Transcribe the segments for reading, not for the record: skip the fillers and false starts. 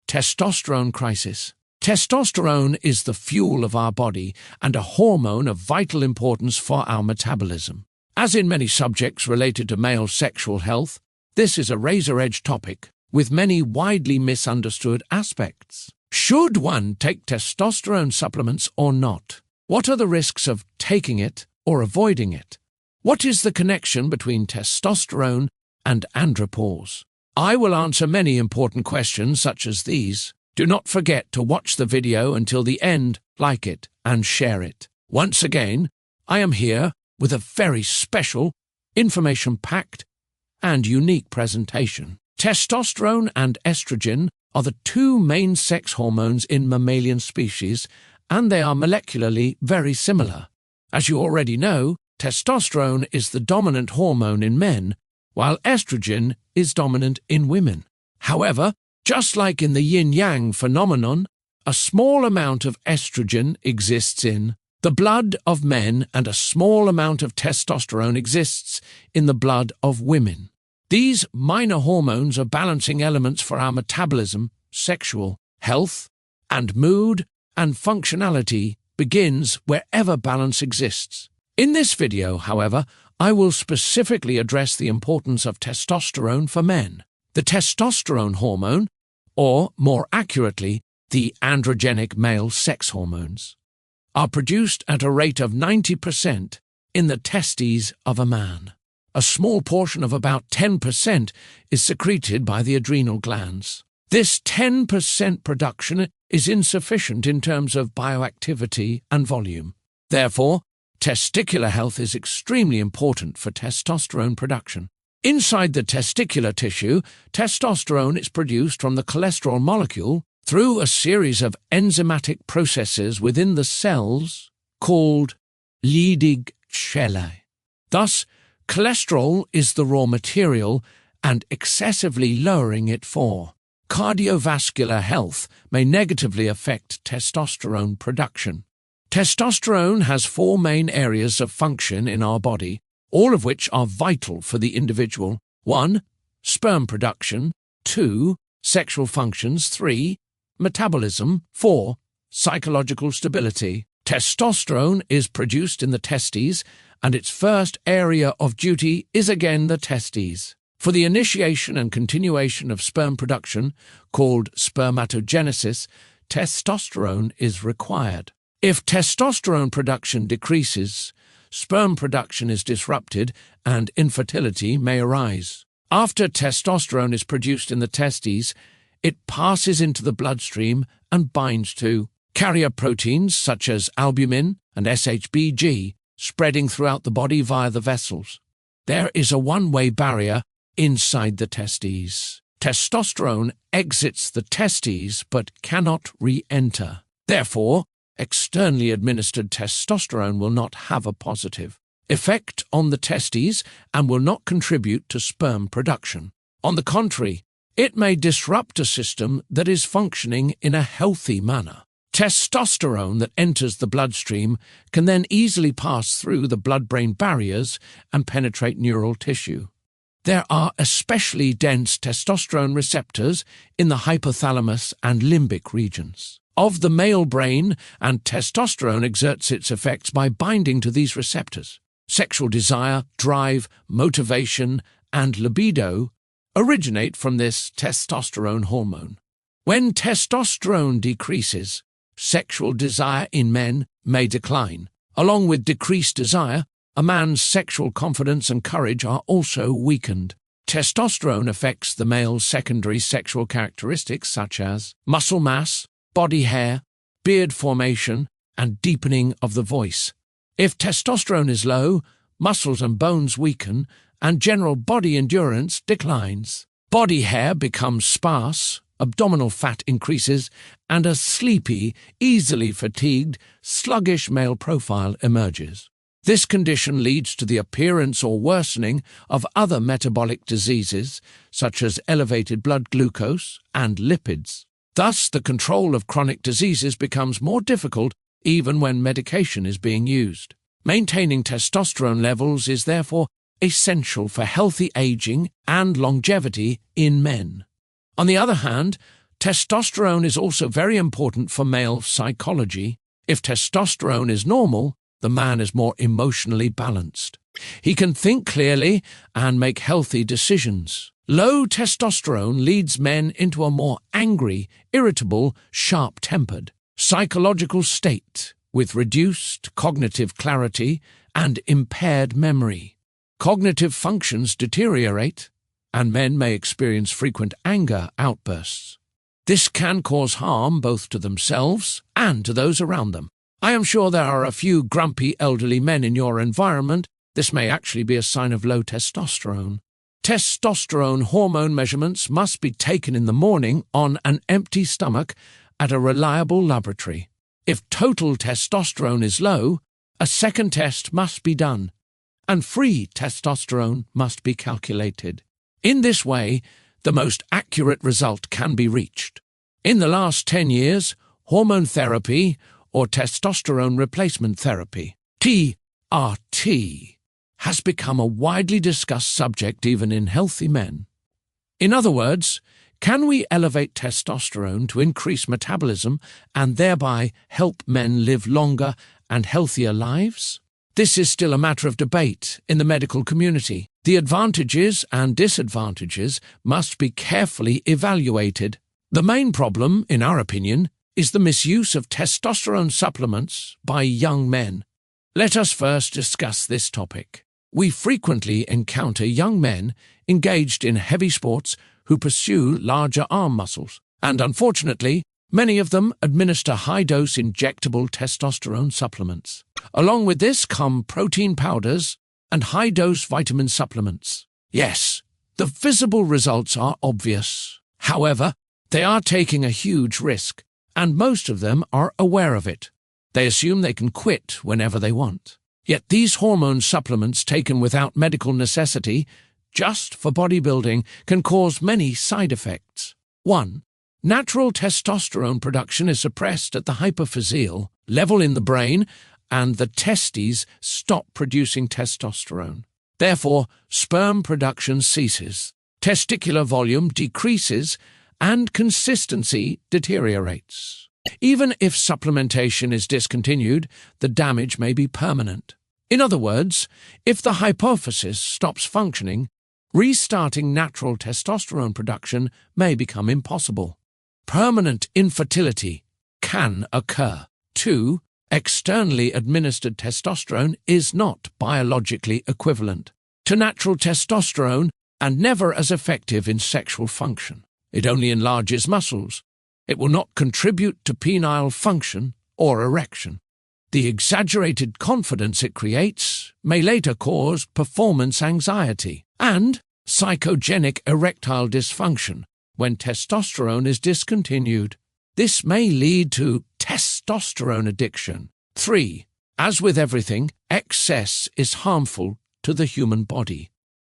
Testosterone crisis. Testosterone is the fuel of our body and a hormone of vital importance for our metabolism. As in many subjects related to male sexual health, this is a razor-edge topic with many widely misunderstood aspects. Should one take testosterone supplements or not? What are the risks of taking it or avoiding it? What is the connection between testosterone and andropause? I will answer many important questions such as these. Do not forget to watch the video until the end, like it, and share it. Once again, I am here with a very special, information-packed, and unique presentation. Testosterone and estrogen are the two main sex hormones in mammalian species, and they are molecularly very similar. As you already know, testosterone is the dominant hormone in men, while estrogen is dominant in women. However, just like in the yin-yang phenomenon, a small amount of estrogen exists in the blood of men and a small amount of testosterone exists in the blood of women. These minor hormones are balancing elements for our metabolism, sexual health, and mood and functionality begins wherever balance exists. In this video, however, I will specifically address the importance of testosterone for men. The testosterone hormone, or more accurately, the androgenic male sex hormones, are produced at a rate of 90% in the testes of a man. A small portion of about 10% is secreted by the adrenal glands. This 10% production is insufficient in terms of bioactivity and volume. Therefore, testicular health is extremely important for testosterone production. Inside the testicular tissue, testosterone is produced from the cholesterol molecule through a series of enzymatic processes within the cells called Leydig chellae. Thus, cholesterol is the raw material, and excessively lowering it for cardiovascular health may negatively affect testosterone production. Testosterone has four main areas of function in our body, all of which are vital for the individual. 1. Sperm production. 2. Sexual functions. 3. Metabolism. 4. Psychological stability. Testosterone is produced in the testes, and its first area of duty is again the testes. For the initiation and continuation of sperm production, called spermatogenesis, testosterone is required. If testosterone production decreases, sperm production is disrupted and infertility may arise. After testosterone is produced in the testes, it passes into the bloodstream and binds to carrier proteins such as albumin and SHBG, spreading throughout the body via the vessels. There is a one-way barrier inside the testes. Testosterone exits the testes but cannot re-enter. Therefore, externally administered testosterone will not have a positive effect on the testes and will not contribute to sperm production. On the contrary, it may disrupt a system that is functioning in a healthy manner. Testosterone that enters the bloodstream can then easily pass through the blood-brain barriers and penetrate neural tissue. There are especially dense testosterone receptors in the hypothalamus and limbic regions of the male brain, and testosterone exerts its effects by binding to these receptors. Sexual desire, drive, motivation, and libido originate from this testosterone hormone. When testosterone decreases, sexual desire in men may decline. Along with decreased desire, a man's sexual confidence and courage are also weakened. Testosterone affects the male's secondary sexual characteristics such as muscle mass, body hair, beard formation, and deepening of the voice. If testosterone is low, muscles and bones weaken, and general body endurance declines. Body hair becomes sparse, abdominal fat increases, and a sleepy, easily fatigued, sluggish male profile emerges. This condition leads to the appearance or worsening of other metabolic diseases, such as elevated blood glucose and lipids. Thus, the control of chronic diseases becomes more difficult even when medication is being used. Maintaining testosterone levels is therefore essential for healthy aging and longevity in men. On the other hand, Testosterone is also very important for male psychology. If testosterone is normal, the man is more emotionally balanced. He can think clearly and make healthy decisions. Low testosterone leads men into a more angry, irritable, sharp-tempered, psychological state with reduced cognitive clarity and impaired memory. Cognitive functions deteriorate, and men may experience frequent anger outbursts. This can cause harm both to themselves and to those around them. I am sure there are a few grumpy elderly men in your environment. This may actually be a sign of low testosterone. Testosterone hormone measurements must be taken in the morning on an empty stomach at a reliable laboratory. If total testosterone is low, a second test must be done, and free testosterone must be calculated. In this way, the most accurate result can be reached. In the last 10 years, hormone therapy, or testosterone replacement therapy, TRT, has become a widely discussed subject even in healthy men. In other words, can we elevate testosterone to increase metabolism and thereby help men live longer and healthier lives? This is still a matter of debate in the medical community. The advantages and disadvantages must be carefully evaluated. The main problem, in our opinion, is the misuse of testosterone supplements by young men. Let us first discuss this topic. We frequently encounter young men engaged in heavy sports who pursue larger arm muscles, and unfortunately, many of them administer high-dose injectable testosterone supplements. Along with this come protein powders and high-dose vitamin supplements. Yes, the visible results are obvious. However, they are taking a huge risk, and most of them are aware of it. They assume they can quit whenever they want. Yet these hormone supplements taken without medical necessity, just for bodybuilding, can cause many side effects. 1. Natural testosterone production is suppressed at the hypophyseal level in the brain, and the testes stop producing testosterone. Therefore, sperm production ceases, testicular volume decreases, and consistency deteriorates. Even if supplementation is discontinued, the damage may be permanent. In other words, if the hypophysis stops functioning, restarting natural testosterone production may become impossible. Permanent infertility can occur. 2. Externally administered testosterone is not biologically equivalent to natural testosterone and never as effective in sexual function. It only enlarges muscles. It will not contribute to penile function or erection. The exaggerated confidence it creates may later cause performance anxiety and psychogenic erectile dysfunction when testosterone is discontinued. This may lead to testosterone addiction. 3. As with everything, excess is harmful to the human body.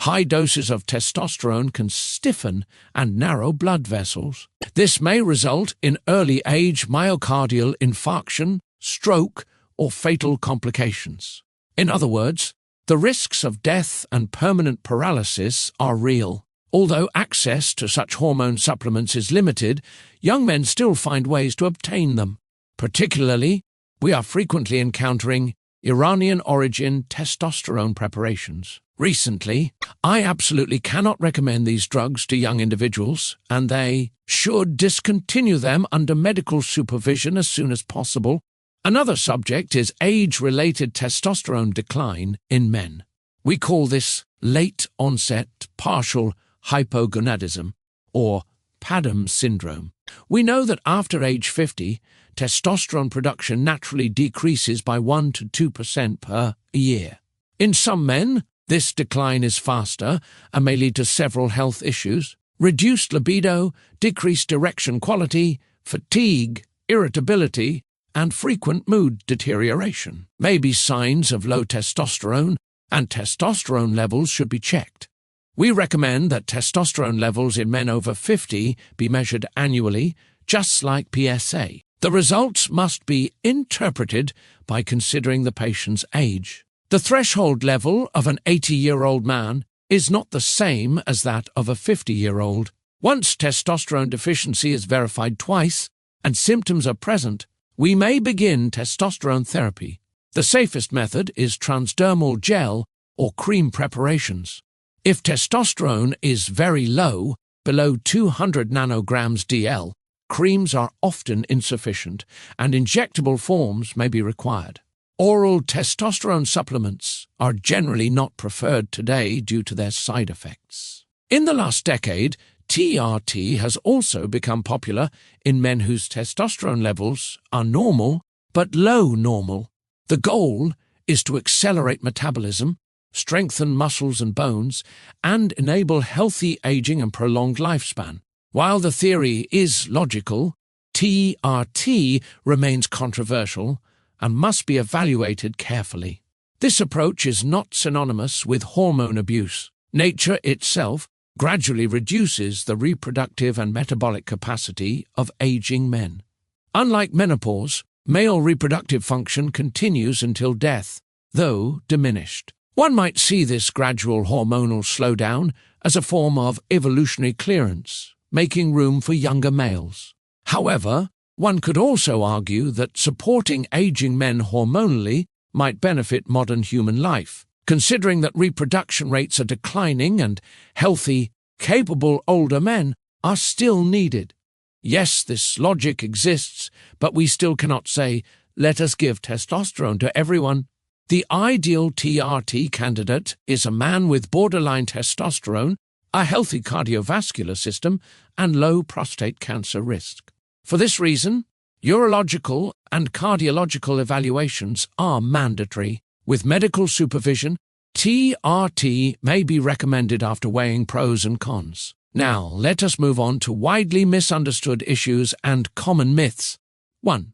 High doses of testosterone can stiffen and narrow blood vessels. This may result in early-age myocardial infarction, stroke, or fatal complications. In other words, the risks of death and permanent paralysis are real. Although access to such hormone supplements is limited, young men still find ways to obtain them. Particularly, we are frequently encountering Iranian-origin testosterone preparations. Recently, I absolutely cannot recommend these drugs to young individuals, and they should discontinue them under medical supervision as soon as possible. Another subject is age-related testosterone decline in men. We call this late-onset partial hypogonadism, or PADAM syndrome. We know that after age 50, testosterone production naturally decreases by 1 to 2% per year. In some men, this decline is faster and may lead to several health issues: reduced libido, decreased erection quality, fatigue, irritability, and frequent mood deterioration. May be signs of low testosterone, and testosterone levels should be checked. We recommend that testosterone levels in men over 50 be measured annually, just like PSA. The results must be interpreted by considering the patient's age. The threshold level of an 80-year-old man is not the same as that of a 50-year-old. Once testosterone deficiency is verified twice and symptoms are present, we may begin testosterone therapy. The safest method is transdermal gel or cream preparations. If testosterone is very low, below 200 nanograms DL, creams are often insufficient and injectable forms may be required. Oral testosterone supplements are generally not preferred today due to their side effects. In the last decade, TRT has also become popular in men whose testosterone levels are normal but low normal. The goal is to accelerate metabolism, strengthen muscles and bones, and enable healthy aging and prolonged lifespan. While the theory is logical, TRT remains controversial and must be evaluated carefully. This approach is not synonymous with hormone abuse. Nature itself gradually reduces the reproductive and metabolic capacity of aging men. Unlike menopause, male reproductive function continues until death, though diminished. One might see this gradual hormonal slowdown as a form of evolutionary clearance, making room for younger males. However, one could also argue that supporting aging men hormonally might benefit modern human life, considering that reproduction rates are declining and healthy, capable older men are still needed. Yes, this logic exists, but we still cannot say, let us give testosterone to everyone. The ideal TRT candidate is a man with borderline testosterone, a healthy cardiovascular system, and low prostate cancer risk. For this reason, urological and cardiological evaluations are mandatory. With medical supervision, TRT may be recommended after weighing pros and cons. Now, let us move on to widely misunderstood issues and common myths. 1.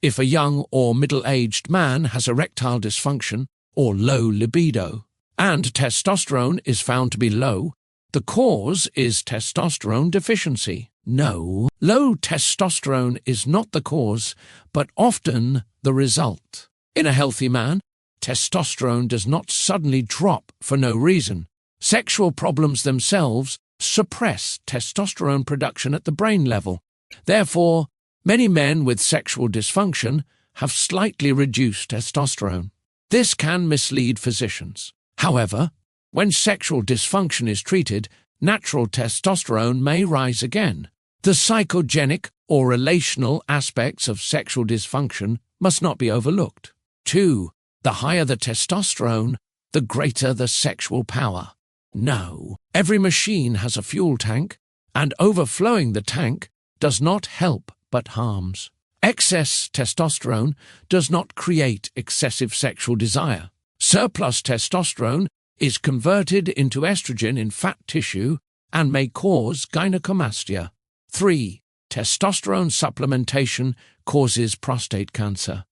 If a young or middle-aged man has erectile dysfunction or low libido, and testosterone is found to be low, the cause is testosterone deficiency. No, low testosterone is not the cause, but often the result. In a healthy man, testosterone does not suddenly drop for no reason. Sexual problems themselves suppress testosterone production at the brain level. Therefore, many men with sexual dysfunction have slightly reduced testosterone. This can mislead physicians. However, when sexual dysfunction is treated, natural testosterone may rise again. The psychogenic or relational aspects of sexual dysfunction must not be overlooked. 2. The higher the testosterone, the greater the sexual power. No, every machine has a fuel tank, and overflowing the tank does not help but harms. Excess testosterone does not create excessive sexual desire. Surplus testosterone is converted into estrogen in fat tissue and may cause gynecomastia. 3. Testosterone supplementation causes prostate cancer.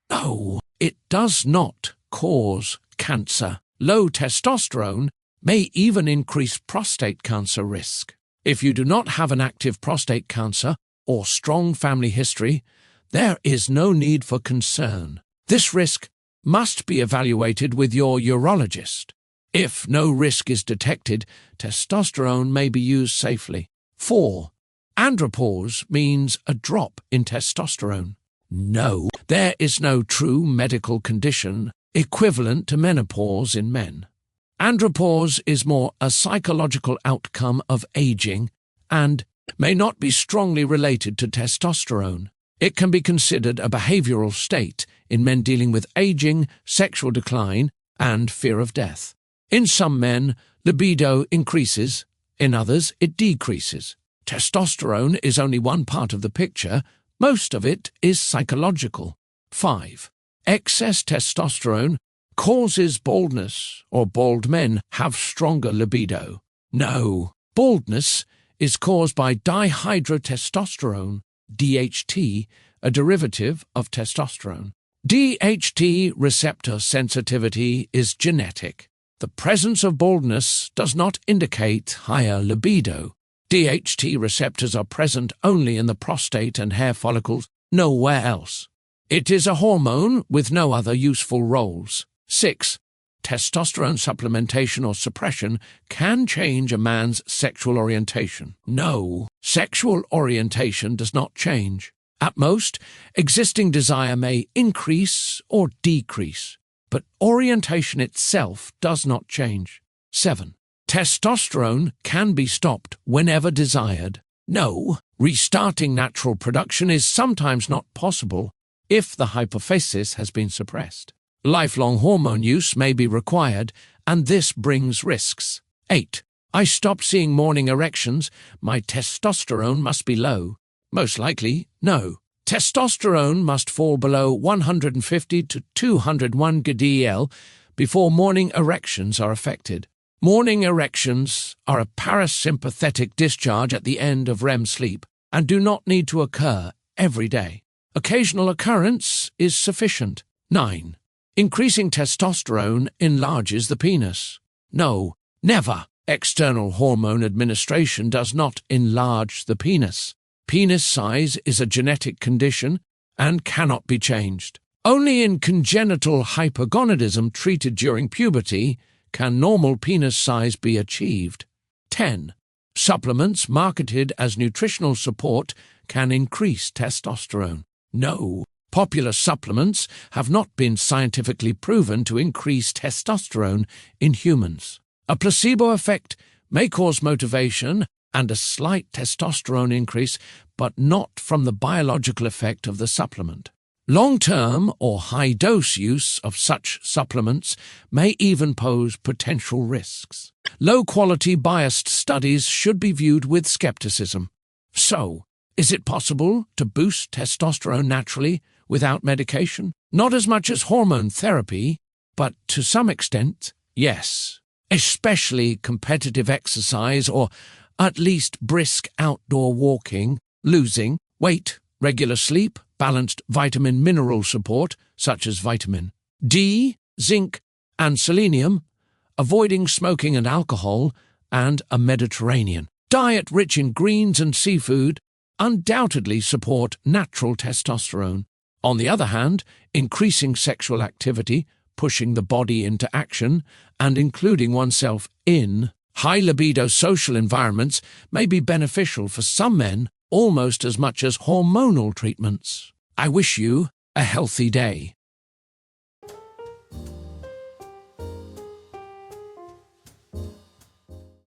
No, it does not cause cancer. Low testosterone may even increase prostate cancer risk. If you do not have an active prostate cancer or strong family history, there is no need for concern. This risk must be evaluated with your urologist. If no risk is detected, testosterone may be used safely. 4. Andropause means a drop in testosterone. No, there is no true medical condition equivalent to menopause in men. Andropause is more a psychological outcome of aging and may not be strongly related to testosterone. It can be considered a behavioral state in men dealing with aging, sexual decline, and fear of death. In some men, libido increases, in others it decreases. Testosterone is only one part of the picture, most of it is psychological. 5. Excess testosterone causes baldness, or bald men have stronger libido. No, baldness is caused by dihydrotestosterone, DHT, a derivative of testosterone. DHT receptor sensitivity is genetic. The presence of baldness does not indicate higher libido. DHT receptors are present only in the prostate and hair follicles, nowhere else. It is a hormone with no other useful roles. 6. testosterone supplementation or suppression can change a man's sexual orientation. No, sexual orientation does not change. At most, existing desire may increase or decrease, but orientation itself does not change. 7. Testosterone can be stopped whenever desired. No, restarting natural production is sometimes not possible if the hypophysis has been suppressed. Lifelong hormone use may be required, and this brings risks. 8. I stopped seeing morning erections. My testosterone must be low. Most likely, no. Testosterone must fall below 150 to 201 gdl before morning erections are affected. Morning erections are a parasympathetic discharge at the end of REM sleep and do not need to occur every day. Occasional occurrence is sufficient. 9. Increasing testosterone enlarges the penis. No, never. External hormone administration does not enlarge the penis. Penis size is a genetic condition and cannot be changed. Only in congenital hypogonadism treated during puberty can normal penis size be achieved. 10. Supplements marketed as nutritional support can increase testosterone. No, popular supplements have not been scientifically proven to increase testosterone in humans. A placebo effect may cause motivation and a slight testosterone increase, but not from the biological effect of the supplement. Long-term or high-dose use of such supplements may even pose potential risks. Low-quality biased studies should be viewed with skepticism. So, is it possible to boost testosterone naturally without medication? Not as much as hormone therapy, but to some extent, yes. Especially competitive exercise or at least brisk outdoor walking, losing weight, regular sleep, balanced vitamin-mineral support, such as vitamin D, zinc, and selenium, avoiding smoking and alcohol, and a Mediterranean diet rich in greens and seafood undoubtedly support natural testosterone. On the other hand, increasing sexual activity, pushing the body into action, and including oneself in high libido social environments may be beneficial for some men almost as much as hormonal treatments. I wish you a healthy day.